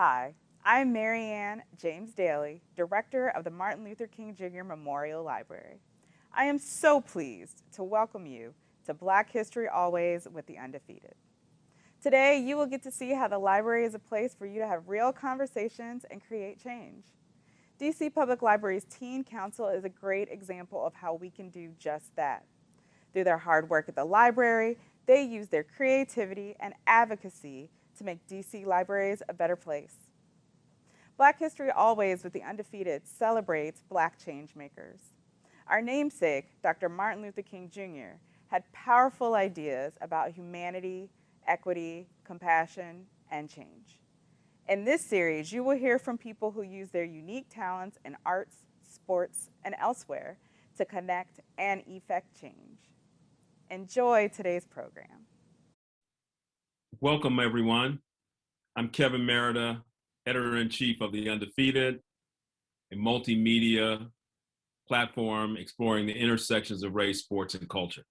Hi, I'm Marianne James Daly, Director of the Martin Luther King Jr. Memorial Library. I am so pleased to welcome you to Black History Always with the Undefeated. Today, you will get to see how the library is a place for you to have real conversations and create change. DC Public Library's Teen Council is a great example of how we can do just that. Through their hard work at the library, they use their creativity and advocacy to make DC libraries a better place. Black History Always with the Undefeated celebrates Black change makers. Our namesake, Dr. Martin Luther King Jr., had powerful ideas about humanity, equity, compassion, and change. In this series, you will hear from people who use their unique talents in arts, sports, and elsewhere to connect and effect change. Enjoy today's program. Welcome, everyone. I'm Kevin Merida, Editor-in-Chief of The Undefeated, a multimedia platform exploring the intersections of race, sports, and culture.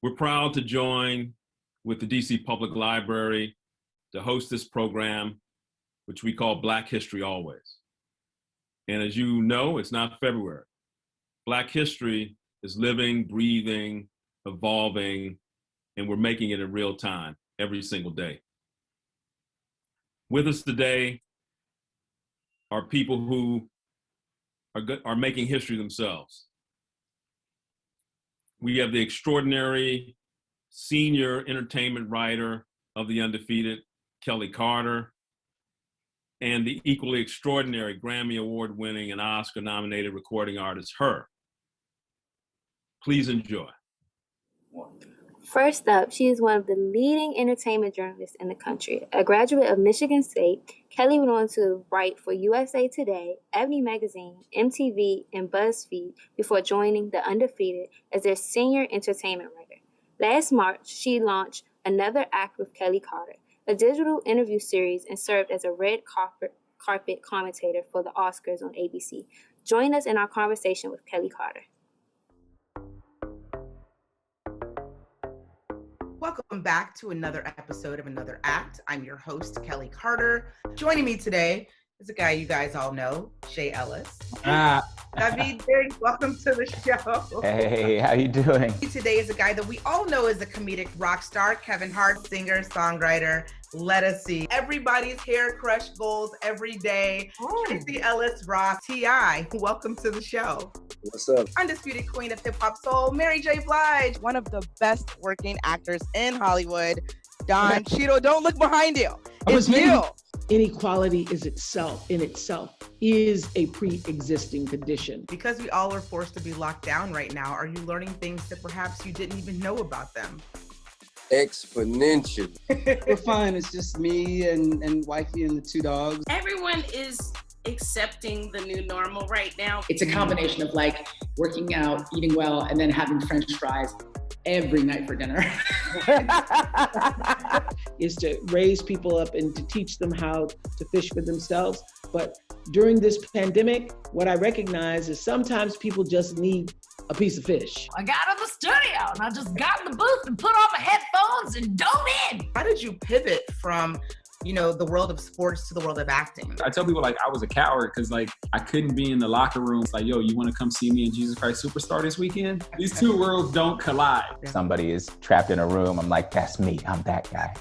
We're proud to join with the DC Public Library to host this program, which we call Black History Always. And as you know, it's not February. Black history is living, breathing, evolving, and we're making it in real time every single day. With us today are people who are making history themselves. We have the extraordinary senior entertainment writer of The Undefeated, Kelly Carter, and the equally extraordinary Grammy Award-winning and Oscar-nominated recording artist, Her. Please enjoy. First up, she is one of the leading entertainment journalists in the country. A graduate of Michigan State, Kelly went on to write for USA Today, Ebony Magazine, MTV, and BuzzFeed before joining The Undefeated as their senior entertainment writer. Last March, she launched Another Act with Kelly Carter, a digital interview series, and served as a red carpet commentator for the Oscars on ABC. Join us in our conversation with Kelly Carter. Welcome back to another episode of Another Act. I'm your host, Kelly Carter. Joining me today is a guy you guys all know, Shay Ellis. David Diggs, welcome to the show. Hey, how you doing? Today is a guy that we all know is a comedic rock star, Kevin Hart, singer, songwriter. Let us see. Everybody's hair crush goals every day. Tracy Ellis Ross, T.I., welcome to the show. What's up? Undisputed queen of hip hop soul, Mary J. Blige. One of the best working actors in Hollywood, Don Cheadle. Don't look behind you. It's you. Inequality in itself is a pre-existing condition. Because we all are forced to be locked down right now, are you learning things that perhaps you didn't even know about them? Exponential. We're fine. It's just me and wifey and the two dogs. Everyone is accepting the new normal right now. It's a combination of like working out, eating well, and then having French fries every night for dinner. Is to raise people up and to teach them how to fish for themselves. But during this pandemic, what I recognize is sometimes people just need a piece of fish. I got in the studio and I just got in the booth and put on my headphones and dove in. How did you pivot from, the world of sports to the world of acting? I tell people like I was a coward because like I couldn't be in the locker room. It's like, yo, you want to come see me in Jesus Christ Superstar this weekend? These two worlds don't collide. Somebody is trapped in a room. I'm like, that's me. I'm that guy.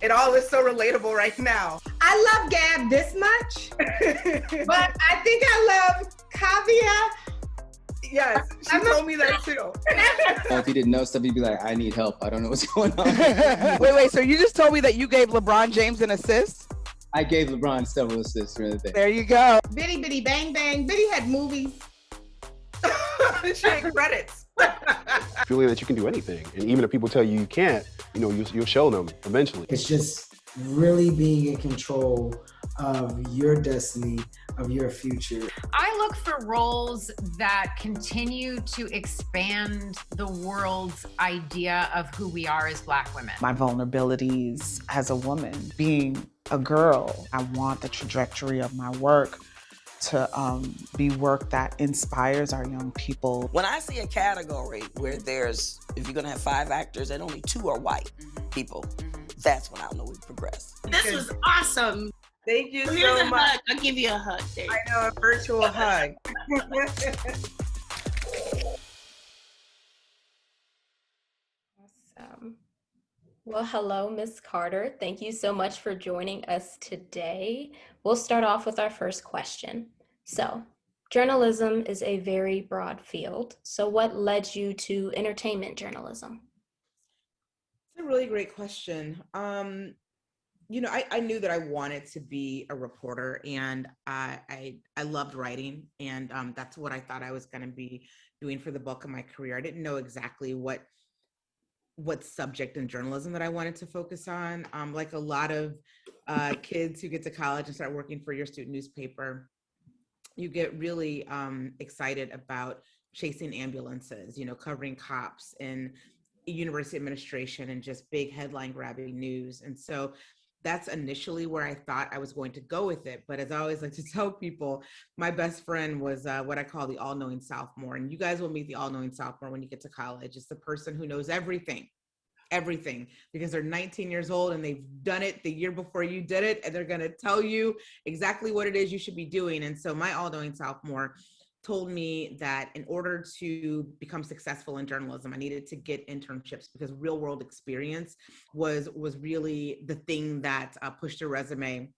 It all is so relatable right now. I love Gab this much, but I think I love Kavya. Yes, she told me that too. If he didn't know stuff, he'd be like, I need help. I don't know what's going on. Wait, so you just told me that you gave LeBron James an assist? I gave LeBron several assists during the day. There you go. Bitty Bitty Bang Bang. Bitty had movies. She had credits. Feeling that you can do anything. And even if people tell you you can't, you'll show them eventually. It's just really being in control of your destiny, of your future. I look for roles that continue to expand the world's idea of who we are as Black women. My vulnerabilities as a woman, being a girl, I want the trajectory of my work to be work that inspires our young people. When I see a category where if you're gonna have 5 actors and only 2 are white people, that's when I'll know we've progressed. This was awesome. Thank you Here's so a much. hug. I'll give you a hug. There you I know, a virtual hug. Awesome. Well, hello, Ms. Carter. Thank you so much for joining us today. We'll start off with our first question. So, journalism is a very broad field. So, what led you to entertainment journalism? It's a really great question. You know, I knew that I wanted to be a reporter, and I loved writing, and that's what I thought I was going to be doing for the bulk of my career. I didn't know exactly what subject in journalism that I wanted to focus on. Like a lot of kids who get to college and start working for your student newspaper, you get really excited about chasing ambulances, you know, covering cops and university administration and just big headline grabbing news. And so that's initially where I thought I was going to go with it. But as I always like to tell people, my best friend was what I call the all-knowing sophomore. And you guys will meet the all-knowing sophomore when you get to college. It's the person who knows everything, because they're 19 years old and they've done it the year before you did it. And they're going to tell you exactly what it is you should be doing. And so my all-knowing sophomore told me that in order to become successful in journalism, I needed to get internships because real world experience was really the thing that pushed a resume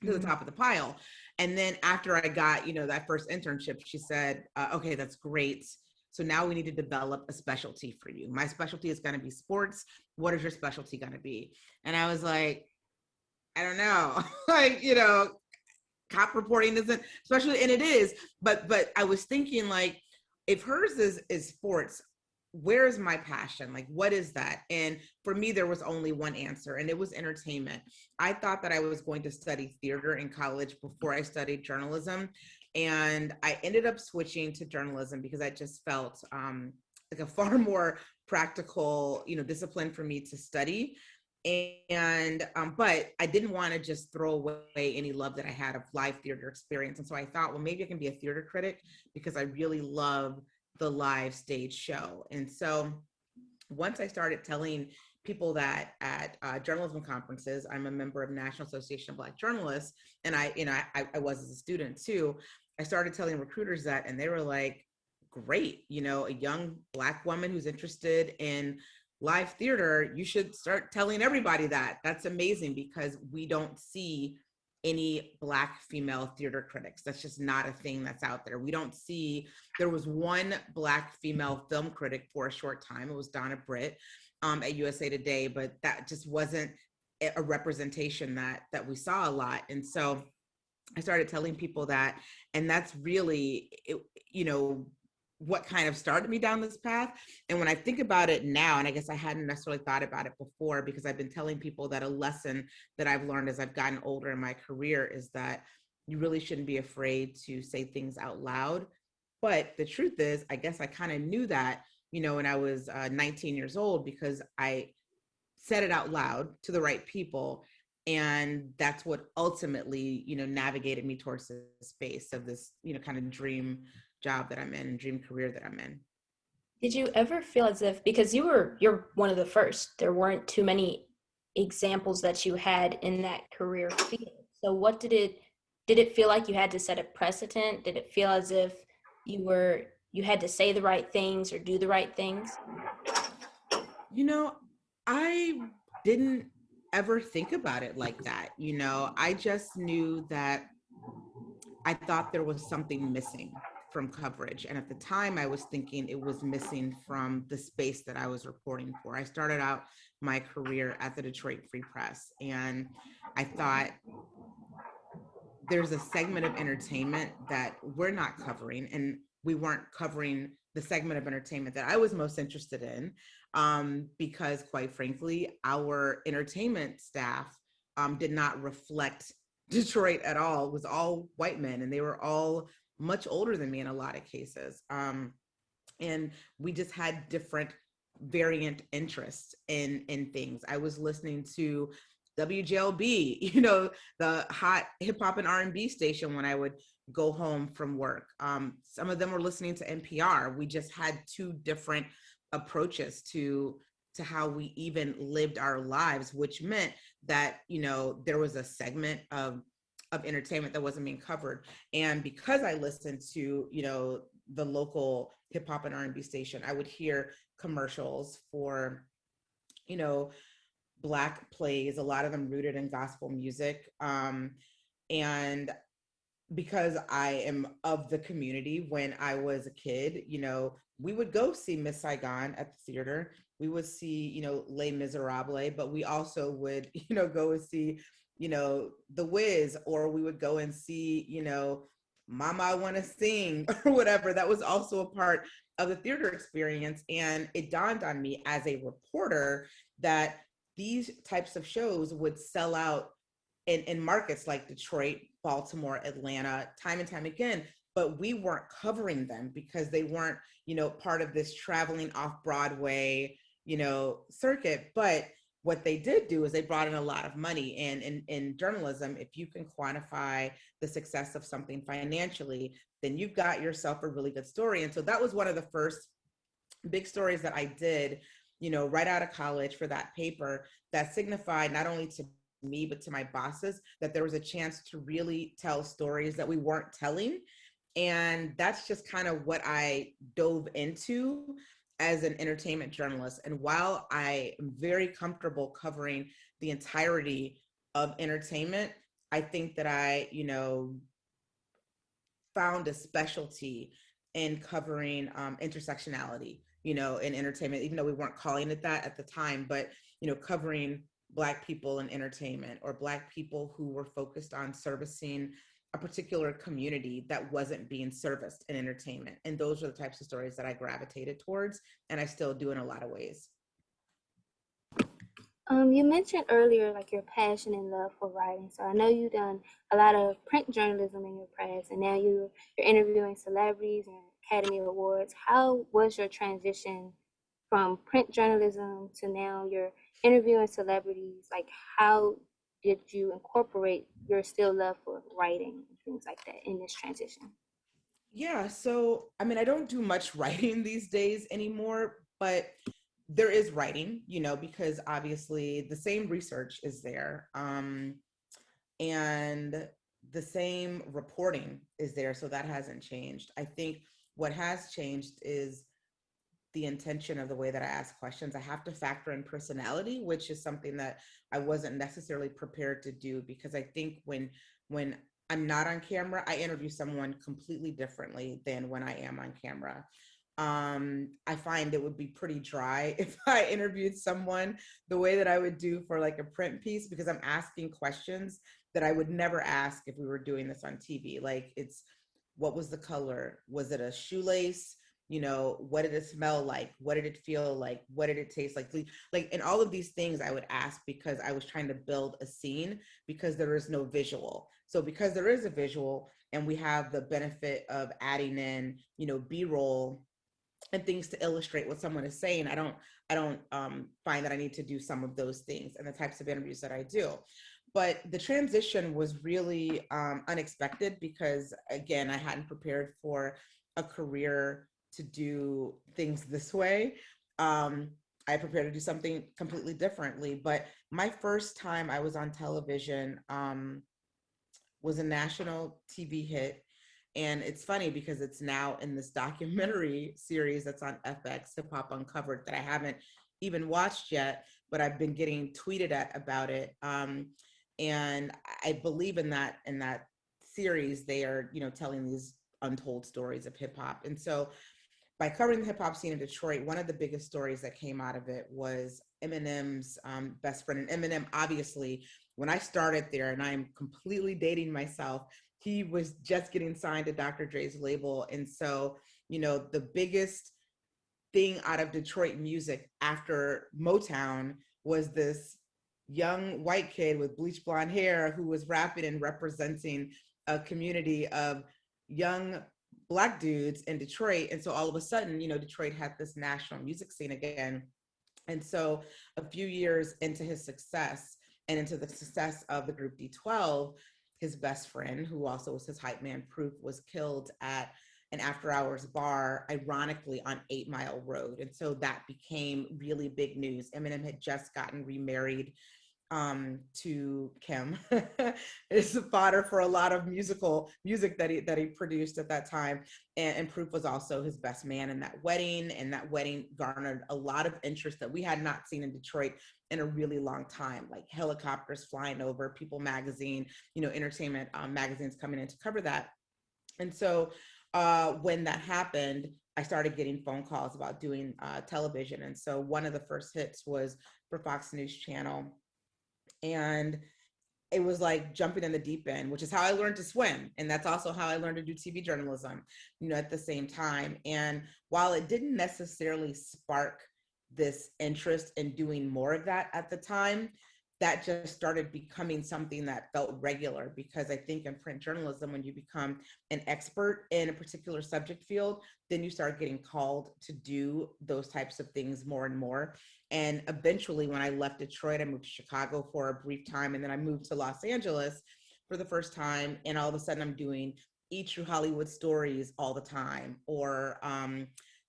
to the top of the pile. And then after I got, you know, that first internship, she said, okay, that's great. So now we need to develop a specialty for you. My specialty is going to be sports. What is your specialty going to be? And I was like, I don't know, like, you know, cop reporting isn't, especially, and it is, but I was thinking, like, if hers is sports, where's my passion? Like, what is that? And for me, there was only one answer, and it was entertainment. I thought that I was going to study theater in college before I studied journalism. And I ended up switching to journalism because I just felt like a far more practical, you know, discipline for me to study. And but I didn't want to just throw away any love that I had of live theater experience. And so I thought, well, maybe I can be a theater critic because I really love the live stage show. And so once I started telling people that at journalism conferences, I'm a member of National Association of Black Journalists, and I was as a student too, I started telling recruiters that, and they were like, great, you know, a young Black woman who's interested in live theater, you should start telling everybody that. That's amazing because we don't see any Black female theater critics. That's just not a thing that's out there. We don't see, there was one Black female film critic for a short time. It was Donna Britt at USA Today, but that just wasn't a representation that we saw a lot. And so I started telling people that, and that's really, you know, what kind of started me down this path. And when I think about it now, and I guess I hadn't necessarily thought about it before, because I've been telling people that a lesson that I've learned as I've gotten older in my career is that you really shouldn't be afraid to say things out loud. But the truth is, I guess I kind of knew that, you know, when I was 19 years old, because I said it out loud to the right people. And that's what ultimately, you know, navigated me towards the space of this, you know, kind of dream job that I'm in and dream career that I'm in. Did you ever feel as if, because you're one of the first, there weren't too many examples that you had in that career field. So what did it feel like you had to set a precedent? Did it feel as if you had to say the right things or do the right things? You know, I didn't ever think about it like that. You know, I just knew that I thought there was something missing from coverage. And at the time I was thinking it was missing from the space that I was reporting for. I started out my career at the Detroit Free Press, and I thought there's a segment of entertainment that we're not covering, and we weren't covering the segment of entertainment that I was most interested in, because quite frankly, our entertainment staff did not reflect Detroit at all. It was all white men, and they were all much older than me in a lot of cases. And we just had different variant interests in things. I was listening to WJLB, you know, the hot hip hop and R&B station when I would go home from work. Some of them were listening to NPR. We just had two different approaches to to how we even lived our lives, which meant that, there was a segment of entertainment that wasn't being covered. And because I listened to, the local hip hop and R&B station, I would hear commercials for, Black plays, a lot of them rooted in gospel music. And because I am of the community, when I was a kid, we would go see Miss Saigon at the theater. We would see, Les Miserables, but we also would, go and see, The Wiz, or we would go and see, Mama, I Want to Sing, or whatever. That was also a part of the theater experience. And it dawned on me as a reporter that these types of shows would sell out in markets like Detroit, Baltimore, Atlanta, time and time again, but we weren't covering them because they weren't, part of this traveling off Broadway, circuit. But what they did do is they brought in a lot of money. And in journalism, if you can quantify the success of something financially, then you've got yourself a really good story. And so that was one of the first big stories that I did, right out of college for that paper, that signified not only to me, but to my bosses, that there was a chance to really tell stories that we weren't telling. And that's just kind of what I dove into as an entertainment journalist. And while I am very comfortable covering the entirety of entertainment, I think that I, found a specialty in covering intersectionality, in entertainment, even though we weren't calling it that at the time, but, covering Black people in entertainment, or Black people who were focused on servicing a particular community that wasn't being serviced in entertainment. And those are the types of stories that I gravitated towards, and I still do in a lot of ways. You mentioned earlier like your passion and love for writing. So I know you've done a lot of print journalism in your past, and now you're interviewing celebrities and Academy Awards. How was your transition from print journalism to now you're interviewing celebrities? Like, how did you incorporate your still love for writing and things like that in this transition? Yeah, so I don't do much writing these days anymore, but there is writing, because obviously the same research is there, and the same reporting is there, so that hasn't changed. I think what has changed is the intention of the way that I ask questions. I have to factor in personality, which is something that I wasn't necessarily prepared to do, because I think when I'm not on camera, I interview someone completely differently than when I am on camera. I find it would be pretty dry if I interviewed someone the way that I would do for like a print piece, because I'm asking questions that I would never ask if we were doing this on TV. Like, what was the color? Was it a shoelace? What did it smell like? What did it feel like? What did it taste like? And all of these things I would ask because I was trying to build a scene, because there is no visual. So because there is a visual, and we have the benefit of adding in, B-roll and things to illustrate what someone is saying, I don't find that I need to do some of those things and the types of interviews that I do. But the transition was really unexpected, because again, I hadn't prepared for a career to do things this way. I prepared to do something completely differently. But my first time I was on television was a national TV hit. And it's funny because it's now in this documentary series that's on FX, Hip Hop Uncovered, that I haven't even watched yet, but I've been getting tweeted at about it. And I believe in that series, they are, telling these untold stories of hip hop. And so by covering the hip hop scene in Detroit, one of the biggest stories that came out of it was Eminem's best friend. And Eminem, obviously, when I started there, and I'm completely dating myself, he was just getting signed to Dr. Dre's label. And so, the biggest thing out of Detroit music after Motown was this young white kid with bleach blonde hair who was rapping and representing a community of young Black dudes in Detroit. And so all of a sudden, Detroit had this national music scene again. And so a few years into his success and into the success of the group D12, his best friend, who also was his hype man, Proof, was killed at an after hours bar, ironically on 8 Mile Road. And so that became really big news. Eminem had just gotten remarried to Kim. It's fodder for a lot of music that he produced at that time. And Proof was also his best man in that wedding. And that wedding garnered a lot of interest that we had not seen in Detroit in a really long time, like helicopters flying over, People Magazine, entertainment magazines coming in to cover that. And so when that happened, I started getting phone calls about doing television. And so one of the first hits was for Fox News Channel. And it was like jumping in the deep end, which is how I learned to swim. And that's also how I learned to do TV journalism, at the same time. And while it didn't necessarily spark this interest in doing more of that at the time, that just started becoming something that felt regular, because I think in print journalism, when you become an expert in a particular subject field, then you start getting called to do those types of things more and more. And eventually, when I left Detroit, I moved to Chicago for a brief time, and then I moved to Los Angeles for the first time. And all of a sudden, I'm doing Eat True Hollywood Stories all the time, or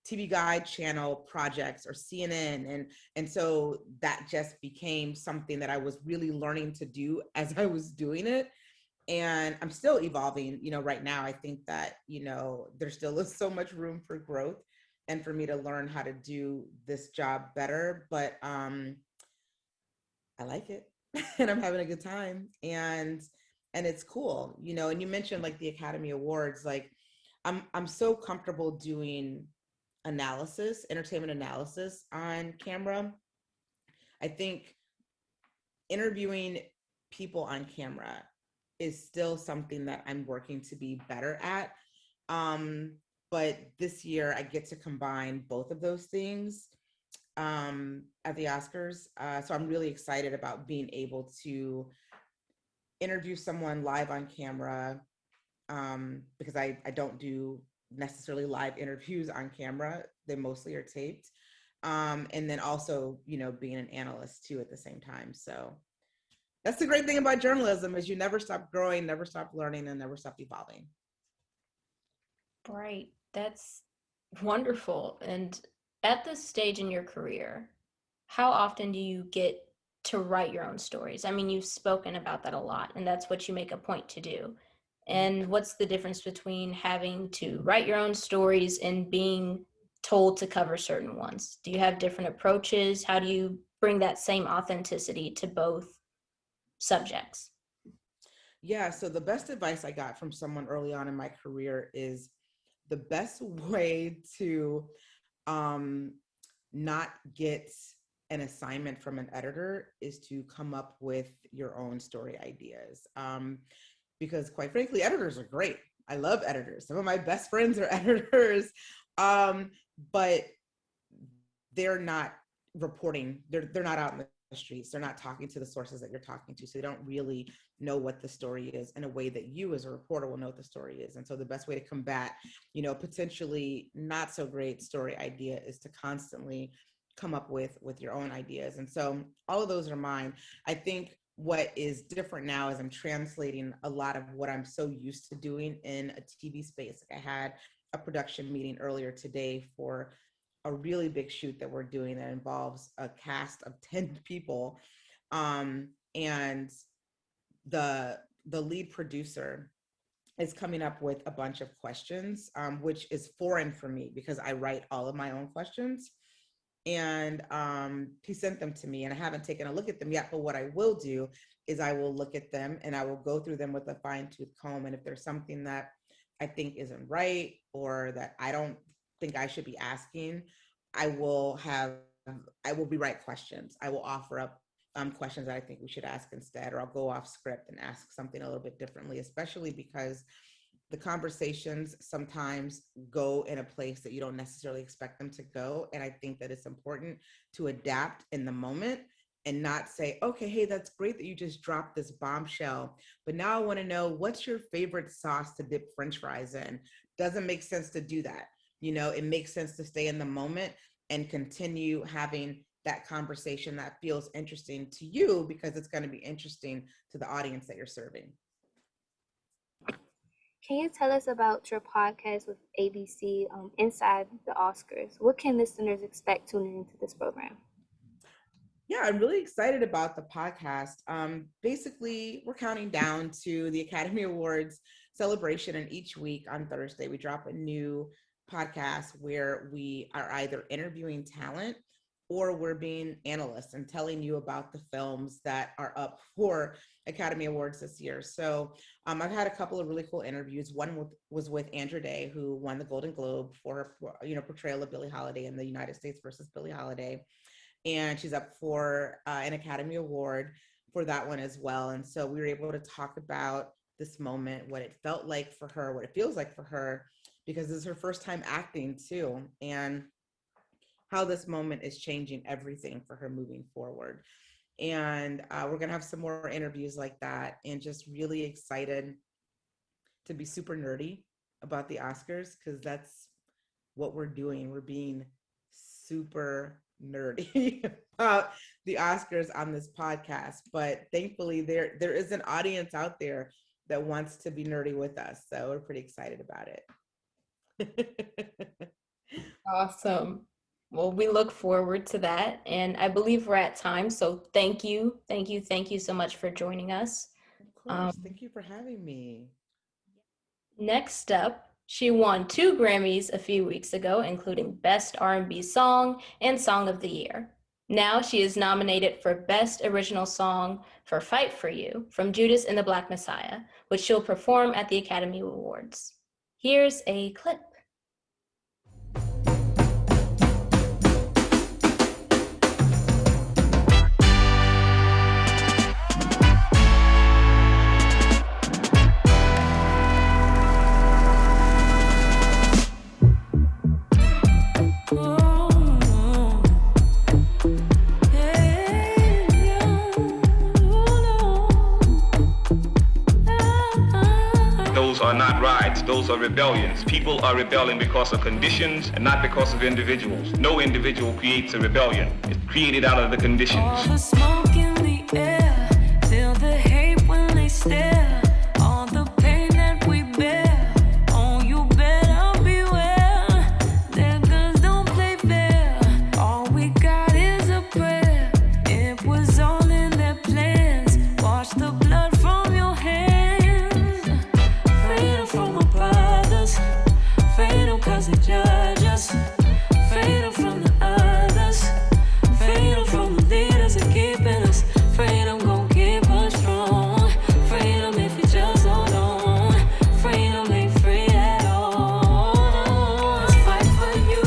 TV Guide channel projects, or CNN. And so that just became something that I was really learning to do as I was doing it. And I'm still evolving, right now. I think that, there still is so much room for growth and for me to learn how to do this job better. But I like it and I'm having a good time. And it's cool, and you mentioned like the Academy Awards, like I'm so comfortable doing entertainment analysis on camera. I think interviewing people on camera is still something that I'm working to be better at. But this year I get to combine both of those things at the Oscars. So I'm really excited about being able to interview someone live on camera, because I don't do necessarily live interviews on camera. They mostly are taped. And then also, being an analyst too at the same time. So that's the great thing about journalism, is you never stop growing, never stop learning, and never stop evolving. Right. That's wonderful. And at this stage in your career, how often do you get to write your own stories? I mean, you've spoken about that a lot, and that's what you make a point to do. And what's the difference between having to write your own stories and being told to cover certain ones? Do you have different approaches? How do you bring that same authenticity to both subjects? Yeah, so the best advice I got from someone early on in my career is the best way to not get an assignment from an editor is to come up with your own story ideas. Because quite frankly, editors are great. I love editors. Some of my best friends are editors, but they're not reporting. They're not out in the streets. They're not talking to the sources that you're talking to. So they don't really know what the story is in a way that you as a reporter will know what the story is. And so the best way to combat, potentially not so great story idea is to constantly come up with your own ideas. And so all of those are mine. I think what is different now is I'm translating a lot of what I'm so used to doing in a TV space. Like I had a production meeting earlier today for a really big shoot that we're doing that involves a cast of 10 people. And the lead producer is coming up with a bunch of questions, which is foreign for me because I write all of my own questions. And he sent them to me and I haven't taken a look at them yet, but what I will do is I will look at them and I will go through them with a fine-tooth comb. And if there's something that I think isn't right or that I don't think I should be asking, I will rewrite questions. I will offer up questions that I think we should ask instead, or I'll go off script and ask something a little bit differently, especially because the conversations sometimes go in a place that you don't necessarily expect them to go. And I think that it's important to adapt in the moment and not say, okay, hey, that's great that you just dropped this bombshell, but now I want to know, what's your favorite sauce to dip French fries in? Doesn't make sense to do that. It makes sense to stay in the moment and continue having that conversation that feels interesting to you because it's going to be interesting to the audience that you're serving. Can you tell us about your podcast with ABC, Inside the Oscars? What can listeners expect tuning into this program? Yeah, I'm really excited about the podcast. Basically, we're counting down to the Academy Awards celebration, and each week on Thursday, we drop a new podcast where we are either interviewing talent or we're being analysts and telling you about the films that are up for Academy Awards this year. So I've had a couple of really cool interviews. One was with Andra Day, who won the Golden Globe for her portrayal of Billie Holiday in the United States versus Billie Holiday. And she's up for an Academy Award for that one as well. And so we were able to talk about this moment, what it felt like for her, what it feels like for her, because this is her first time acting too, and how this moment is changing everything for her moving forward. And we're gonna have some more interviews like that, and just really excited to be super nerdy about the Oscars, because that's what we're doing. We're being super nerdy about the Oscars on this podcast, but thankfully there is an audience out there that wants to be nerdy with us, so we're pretty excited about it. Awesome. Well, we look forward to that, and I believe we're at time, so thank you so much for joining us. Of course. Thank you for having me. Next up, she won 2 Grammys a few weeks ago, including Best R&B Song and Song of the Year. Now she is nominated for Best Original Song for Fight For You from Judas and the Black Messiah, which she'll perform at the Academy Awards. Here's a clip. Are not riots, those are rebellions. People are rebelling because of conditions and not because of individuals. No individual creates a rebellion. It's created out of the conditions. All the smoke in the air, feel the hate when they stare, all the pain that we bear. Oh, you better beware, their guns don't play fair. All we got is a prayer, it was all in their plans. Wash the blood from your hands. Freedom from our brothers, freedom cause they judge us, freedom from the others, freedom from the leaders that keeping us, freedom gon' keep us strong, freedom if you just hold on, freedom ain't free at all, let's fight for you.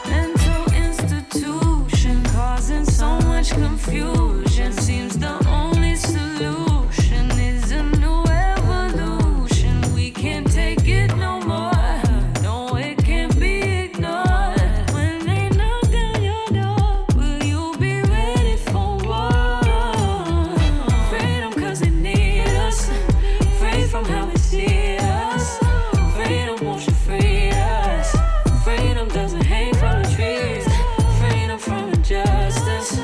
Mental institution causing so much confusion. Seems the only solution is a new evolution. We can't take it no more. No, it can't be ignored. When they knock down your door, will you be ready for war? Freedom cause they need us. Free from how they see us. Freedom won't you free us. Freedom doesn't hang from the trees. Freedom from injustice.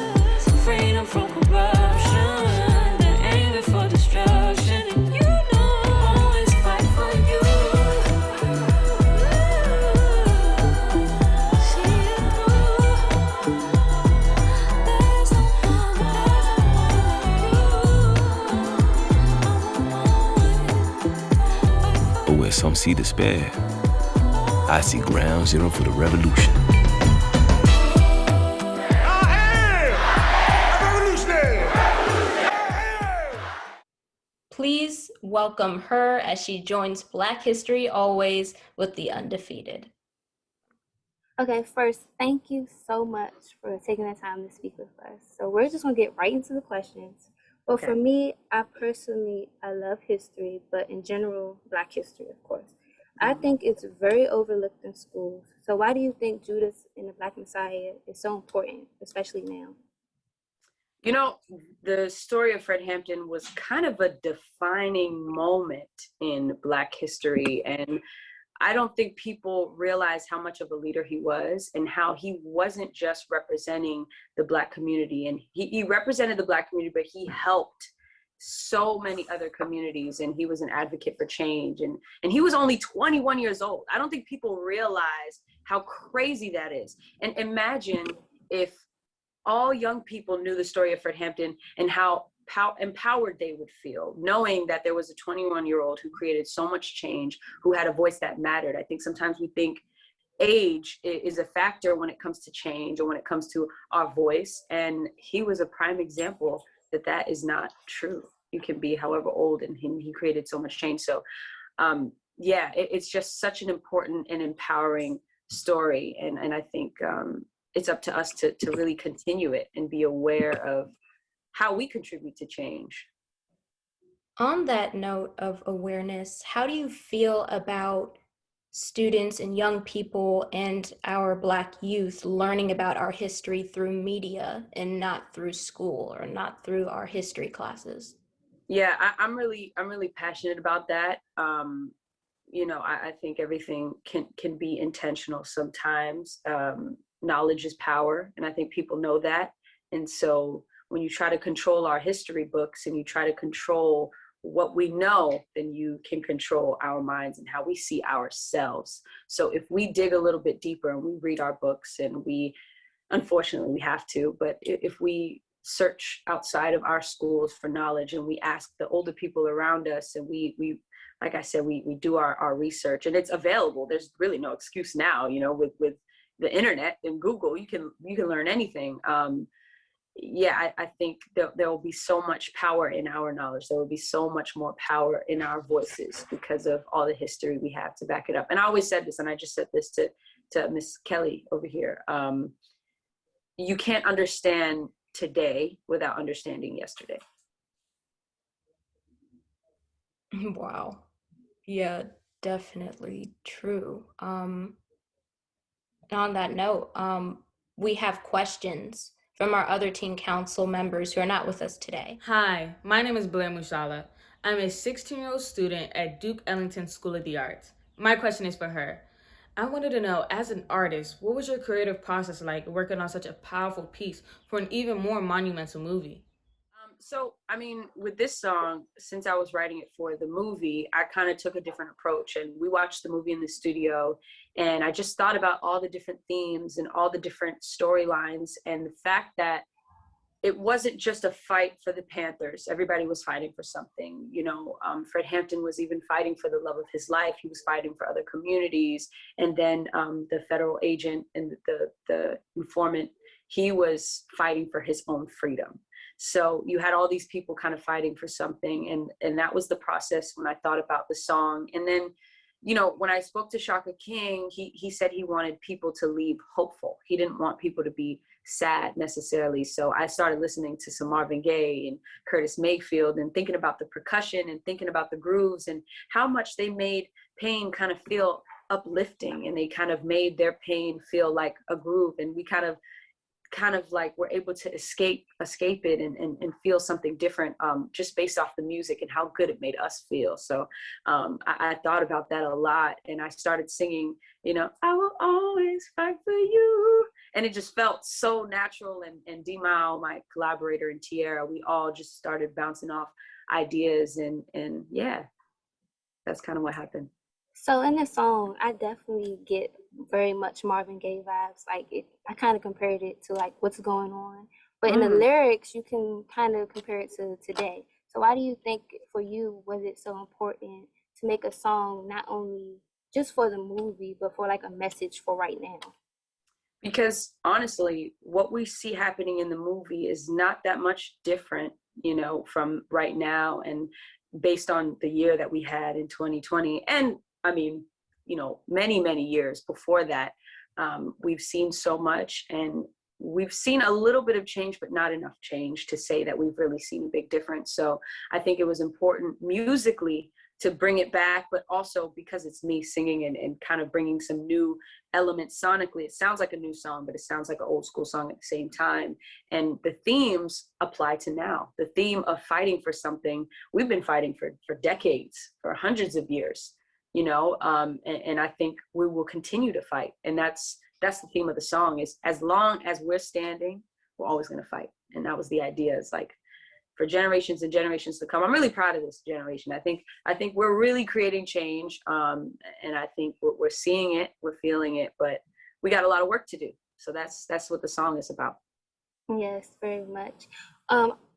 Freedom from corruption. The anger for destruction. And you know always fight for you. See you know there's no But where some see despair, I see ground zero for the revolution. Please welcome her as she joins Black History Always with The Undefeated. Okay, first, thank you so much for taking the time to speak with us. So we're just gonna get right into the questions. Well, for me, I love history, but in general, Black history, of course. I think it's very overlooked in schools. So why do you think Judas and the Black Messiah is so important, especially now? You know, the story of Fred Hampton was kind of a defining moment in Black history. And I don't think people realize how much of a leader he was and how he wasn't just representing the Black community. And he represented the Black community, but he helped so many other communities, and he was an advocate for change. And he was only 21 years old. I don't think people realize how crazy that is. And imagine if all young people knew the story of Fred Hampton and how empowered they would feel, knowing that there was a 21-year-old who created so much change, who had a voice that mattered. I think sometimes we think age is a factor when it comes to change or when it comes to our voice. And he was a prime example that that is not true. You can be however old, and he created so much change. So yeah, it's just such an important and empowering story. And I think it's up to us to really continue it and be aware of how we contribute to change. On that note of awareness, how do you feel about students and young people and our Black youth learning about our history through media and not through school or not through our history classes? Yeah, I'm really passionate about that. You know, I think everything can be intentional sometimes. Knowledge is power, and I think people know that. And so when you try to control our history books and you try to control what we know, then you can control our minds and how we see ourselves. So if we dig a little bit deeper and we read our books, and unfortunately we have to, but if we search outside of our schools for knowledge and we ask the older people around us, and we like I said, we do our research, and it's available. There's really no excuse now, you know, with the internet and Google, you can learn anything. Yeah, I think there will be so much power in our knowledge. There will be so much more power in our voices because of all the history we have to back it up. And I always said this, and I just said this to Miss Kelly over here. You can't understand today without understanding yesterday. Wow. Yeah, definitely true. And on that note, we have questions from our other teen council members who are not with us today. Hi, my name is Blair Mushala. I'm a 16-year-old student at Duke Ellington School of the Arts. My question is for her. I wanted to know, as an artist, what was your creative process like working on such a powerful piece for an even more monumental movie? So, I mean, with this song, since I was writing it for the movie, I kind of took a different approach, and we watched the movie in the studio, and I just thought about all the different themes and all the different storylines, and the fact that it wasn't just a fight for the Panthers. Everybody was fighting for something. You know, Fred Hampton was even fighting for the love of his life. He was fighting for other communities. And then the federal agent and the informant, he was fighting for his own freedom. So you had all these people kind of fighting for something. And that was the process when I thought about the song. And then, you know, when I spoke to Shaka King, he said he wanted people to leave hopeful. He didn't want people to be sad necessarily. So I started listening to some Marvin Gaye and Curtis Mayfield and thinking about the percussion and thinking about the grooves and how much they made pain kind of feel uplifting, and they kind of made their pain feel like a groove. And we kind of like were able to escape it and feel something different just based off the music and how good it made us feel. So I thought about that a lot, and I started singing, you know, I will always fight for you. And it just felt so natural. And D-Mile, my collaborator, and Tierra, we all just started bouncing off ideas, and yeah, that's kind of what happened. So in this song, I definitely get very much Marvin Gaye vibes. Like I kind of compared it to like what's going on, but in the lyrics, you can kind of compare it to today. So why do you think for you was it so important to make a song not only just for the movie, but for like a message for right now? Because honestly, what we see happening in the movie is not that much different, you know, from right now, and based on the year that we had in 2020. And I mean, you know, many, many years before that, we've seen so much, and we've seen a little bit of change, but not enough change to say that we've really seen a big difference. So I think it was important musically to bring it back, but also because it's me singing and kind of bringing some new elements sonically. It sounds like a new song, but it sounds like an old school song at the same time. And the themes apply to now. The theme of fighting for something we've been fighting for decades, for hundreds of years, you know, and I think we will continue to fight. And that's the theme of the song, is as long as we're standing, we're always going to fight. And that was the idea. It's like, for generations and generations to come. I'm really proud of this generation. I think we're really creating change, and I think we're seeing it, we're feeling it, but we got a lot of work to do. So that's what the song is about. Yes, very much.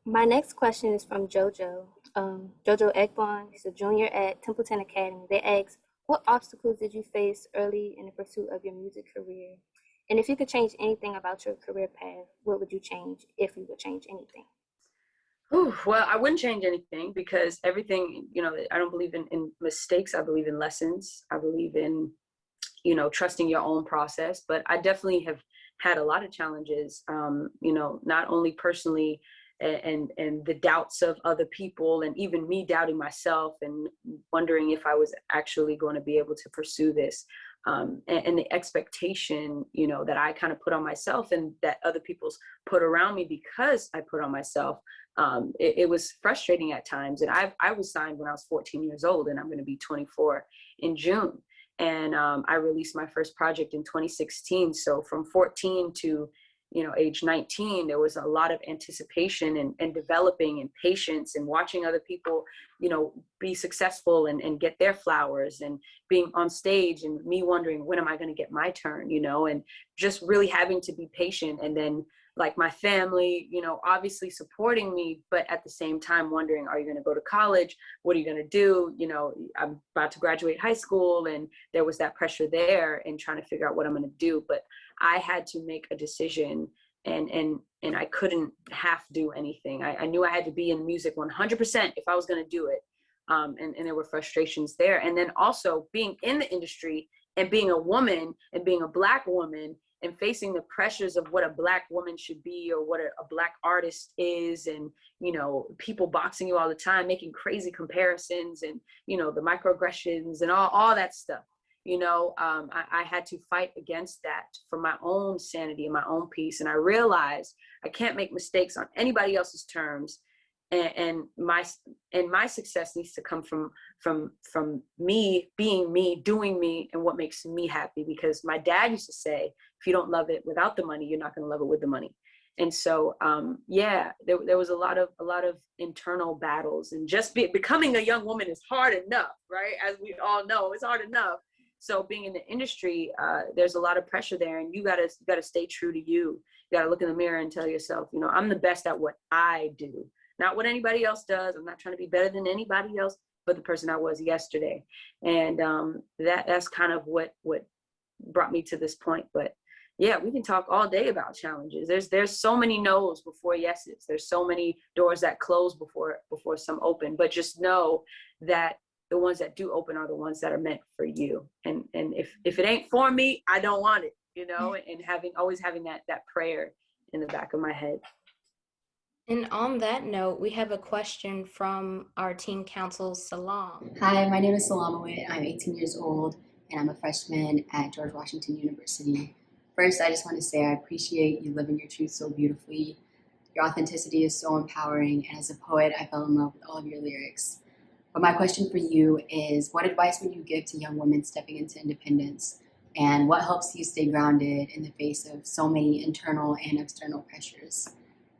My next question is from JoJo. JoJo Ekbon, he's a junior at Templeton Academy. They ask, what obstacles did you face early in the pursuit of your music career? And if you could change anything about your career path, what would you change if you would change anything? Ooh, well, I wouldn't change anything, because everything, you know, I don't believe in mistakes. I believe in lessons. I believe in, you know, trusting your own process. But I definitely have had a lot of challenges, you know, not only personally and the doubts of other people, and even me doubting myself and wondering if I was actually going to be able to pursue this. And the expectation, you know, that I kind of put on myself and that other people's put around me because I put on myself. It was frustrating at times. And I was signed when I was 14 years old, and I'm going to be 24 in June. And I released my first project in 2016. So from 14 to, you know, age 19, there was a lot of anticipation and developing and patience and watching other people, you know, be successful and get their flowers, and being on stage and me wondering, when am I going to get my turn, you know, and just really having to be patient. And then, like, my family, you know, obviously supporting me, but at the same time wondering, are you going to go to college? What are you going to do? You know, I'm about to graduate high school, and there was that pressure there, and trying to figure out what I'm going to do. But I had to make a decision, and I couldn't half do anything. I knew I had to be in music 100% if I was going to do it. And there were frustrations there. And then also being in the industry and being a woman and being a Black woman and facing the pressures of what a Black woman should be, or what a Black artist is, and, you know, people boxing you all the time, making crazy comparisons, and, you know, the microaggressions and all that stuff. You know, I had to fight against that for my own sanity and my own peace. And I realized I can't make mistakes on anybody else's terms. And my success needs to come from me being me, doing me, and what makes me happy. Because my dad used to say, if you don't love it without the money, you're not going to love it with the money. And so, yeah, there was a lot of internal battles, and just becoming a young woman is hard enough, right? As we all know, it's hard enough. So being in the industry, there's a lot of pressure there, and you gotta stay true to you. You gotta look in the mirror and tell yourself, you know, I'm the best at what I do, not what anybody else does. I'm not trying to be better than anybody else, but the person I was yesterday. And that's kind of what brought me to this point. But yeah, we can talk all day about challenges. There's so many no's before yeses. There's so many doors that close before some open. But just know that the ones that do open are the ones that are meant for you. And if it ain't for me, I don't want it, you know, and always having that prayer in the back of my head. And on that note, we have a question from our teen council, Salam. Hi, my name is Salam Awit. I'm 18 years old, and I'm a freshman at George Washington University. First, I just want to say I appreciate you living your truth so beautifully. Your authenticity is so empowering, and as a poet, I fell in love with all of your lyrics. But my question for you is, what advice would you give to young women stepping into independence? And what helps you stay grounded in the face of so many internal and external pressures?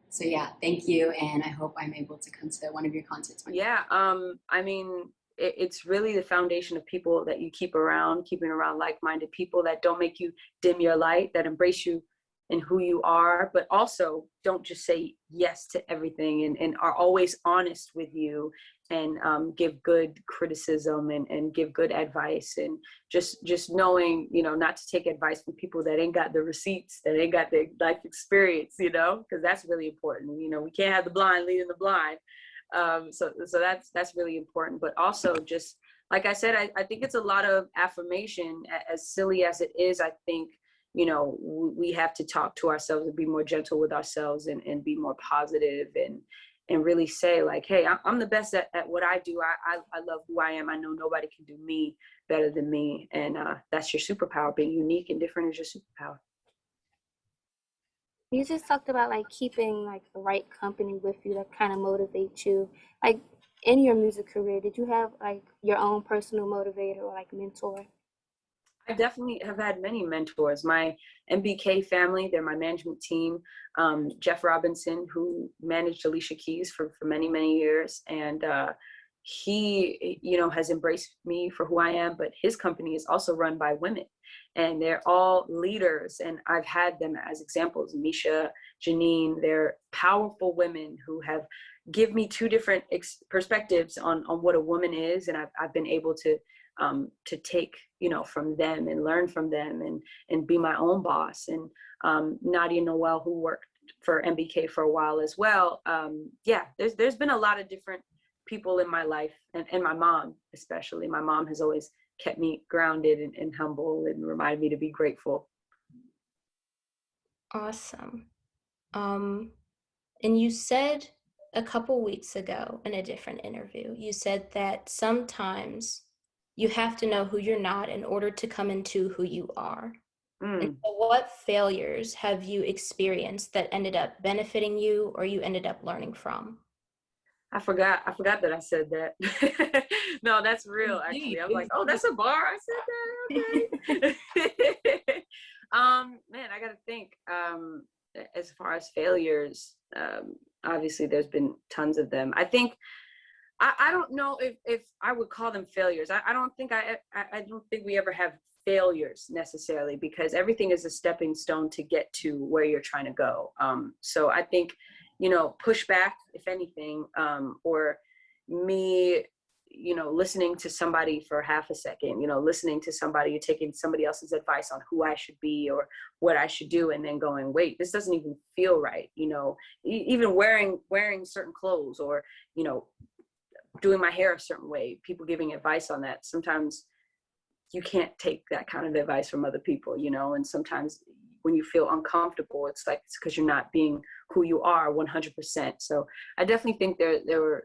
So yeah, thank you. And I hope I'm able to come to one of your concerts. Yeah, I mean, it's really the foundation of people that you keeping around like-minded people that don't make you dim your light, that embrace you and who you are, but also don't just say yes to everything, and are always honest with you, and give good criticism and give good advice, and just knowing, you know, not to take advice from people that ain't got the receipts, that ain't got the life experience, you know, because that's really important. You know, we can't have the blind leading the blind. So that's really important. But also, just like I said, I think it's a lot of affirmation. As silly as it is, I think, you know, we have to talk to ourselves and be more gentle with ourselves, and be more positive, and really say like, hey, I'm the best at what I do. I love who I am. I know nobody can do me better than me. And that's your superpower. Being unique and different is your superpower. You just talked about like keeping like the right company with you that kind of motivates you. Like in your music career, did you have like your own personal motivator or like mentor? I definitely have had many mentors. My MBK family, they're my management team. Jeff Robinson, who managed Alicia Keys for many, many years. And he, you know, has embraced me for who I am, but his company is also run by women. And they're all leaders. And I've had them as examples, Misha, Janine, they're powerful women who have give me two different perspectives on what a woman is. And I've been able to take, you know, from them and learn from them and be my own boss. And Nadia Noel, who worked for MBK for a while as well. Yeah, there's been a lot of different people in my life, and my mom especially. My mom has always kept me grounded and humble and reminded me to be grateful. Awesome. And you said a couple weeks ago in a different interview, you said that sometimes you have to know who you're not in order to come into who you are. And so what failures have you experienced that ended up benefiting you or you ended up learning from? I forgot that I said that. No, that's real, actually. I was like, oh, that's a bar. I said that. Okay. Man, I gotta think. As far as failures, obviously there's been tons of them. I think I don't know if I would call them failures. I don't think we ever have failures necessarily, because everything is a stepping stone to get to where you're trying to go. So I think, you know, pushback, if anything, or me, you know, listening to somebody for half a second, you know, listening to somebody, taking somebody else's advice on who I should be or what I should do, and then going, wait, this doesn't even feel right. You know, even wearing certain clothes, or, you know, doing my hair a certain way, people giving advice on that. Sometimes you can't take that kind of advice from other people, you know, and sometimes when you feel uncomfortable, it's like, it's because you're not being who you are 100%. So I definitely think there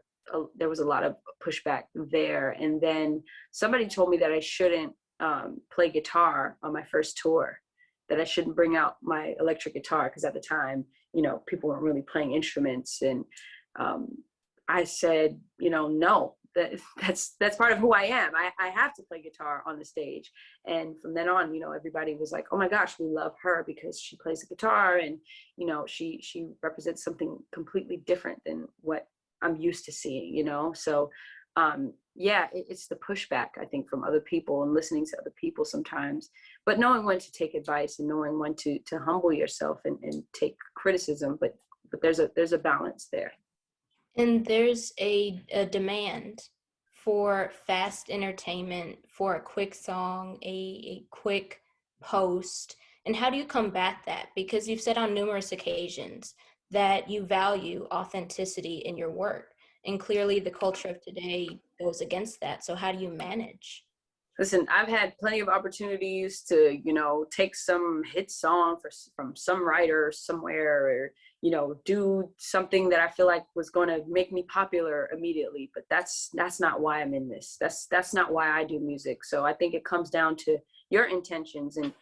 was a lot of pushback there. And then somebody told me that I shouldn't play guitar on my first tour, that I shouldn't bring out my electric guitar, because at the time, you know, people weren't really playing instruments. And I said, you know, no, that's part of who I am. I have to play guitar on the stage. And from then on, you know, everybody was like, oh my gosh, we love her because she plays the guitar, and, you know, she represents something completely different than what I'm used to seeing, you know? So yeah, it's the pushback, I think, from other people and listening to other people sometimes, but knowing when to take advice and knowing when to humble yourself and take criticism, but there's a balance there. And there's a demand for fast entertainment, for a quick song, a quick post. And how do you combat that? Because you've said on numerous occasions that you value authenticity in your work. And clearly the culture of today goes against that. So how do you manage? Listen, I've had plenty of opportunities to, you know, take some hit song from some writer somewhere, or, you know, do something that I feel like was going to make me popular immediately. But that's not why I'm in this. That's not why I do music. So I think it comes down to your intentions and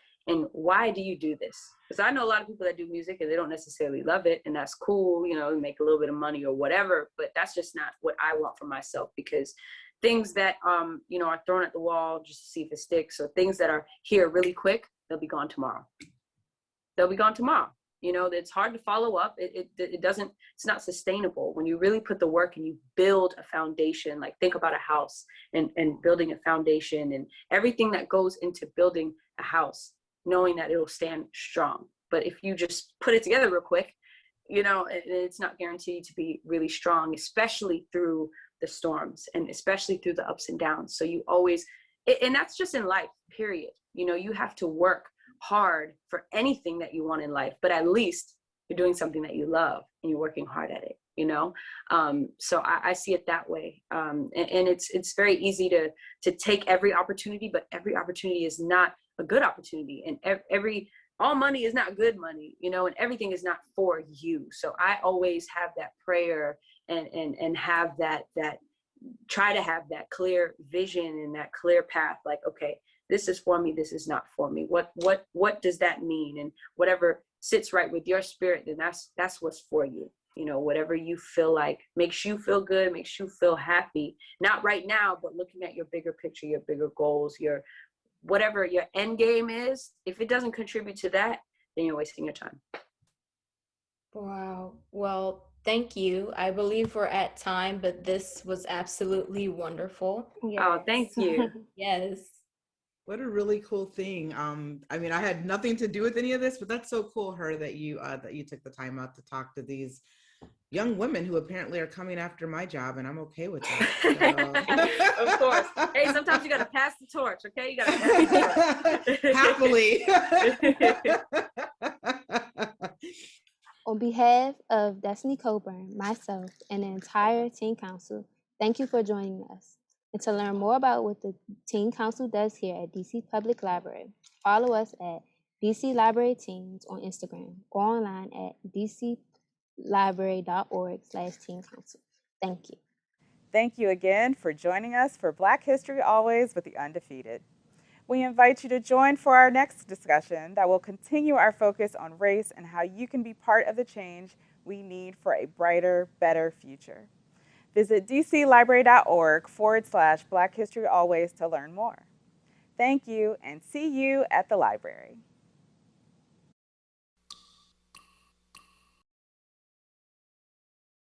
why do you do this? Because I know a lot of people that do music and they don't necessarily love it, and that's cool, you know, make a little bit of money or whatever, but that's just not what I want for myself. Because things that, you know, are thrown at the wall just to see if it sticks, or things that are here really quick, they'll be gone tomorrow. They'll be gone tomorrow. You know, it's hard to follow up. It doesn't, it's not sustainable. When you really put the work and you build a foundation, like think about a house and building a foundation and everything that goes into building a house, knowing that it'll stand strong. But if you just put it together real quick, you know, it's not guaranteed to be really strong, especially through the storms and especially through the ups and downs. So you always, and that's just in life, period. You know, you have to work hard for anything that you want in life, but at least you're doing something that you love and you're working hard at it, you know? So I see it that way. And it's very easy to take every opportunity, but every opportunity is not a good opportunity. And all money is not good money, you know, and everything is not for you. So I always have that prayer and have that try to have that clear vision and that clear path, like, okay, this is for me, this is not for me. What does that mean? And whatever sits right with your spirit, then that's what's for you. You know, whatever you feel like makes you feel good, makes you feel happy. Not right now, but looking at your bigger picture, your bigger goals, your whatever your end game is. If it doesn't contribute to that, then you're wasting your time. Wow. Well, thank you. I believe we're at time, but this was absolutely wonderful. Oh, thank you. Yes. What a really cool thing. I mean, I had nothing to do with any of this, but that's so cool, that you took the time out to talk to these young women who apparently are coming after my job, and I'm okay with that. So. Of course. Hey, sometimes you got to pass the torch, okay? You got to pass the torch. Happily. On behalf of Destiny Coburn, myself, and the entire Teen Council, thank you for joining us. And to learn more about what the Teen Council does here at DC Public Library, follow us at DC Library Teens on Instagram or online at dclibrary.org/Teen Council. Thank you. Thank you again for joining us for Black History Always with the Undefeated. We invite you to join for our next discussion that will continue our focus on race and how you can be part of the change we need for a brighter, better future. Visit dclibrary.org/Black History Always to learn more. Thank you and see you at the library.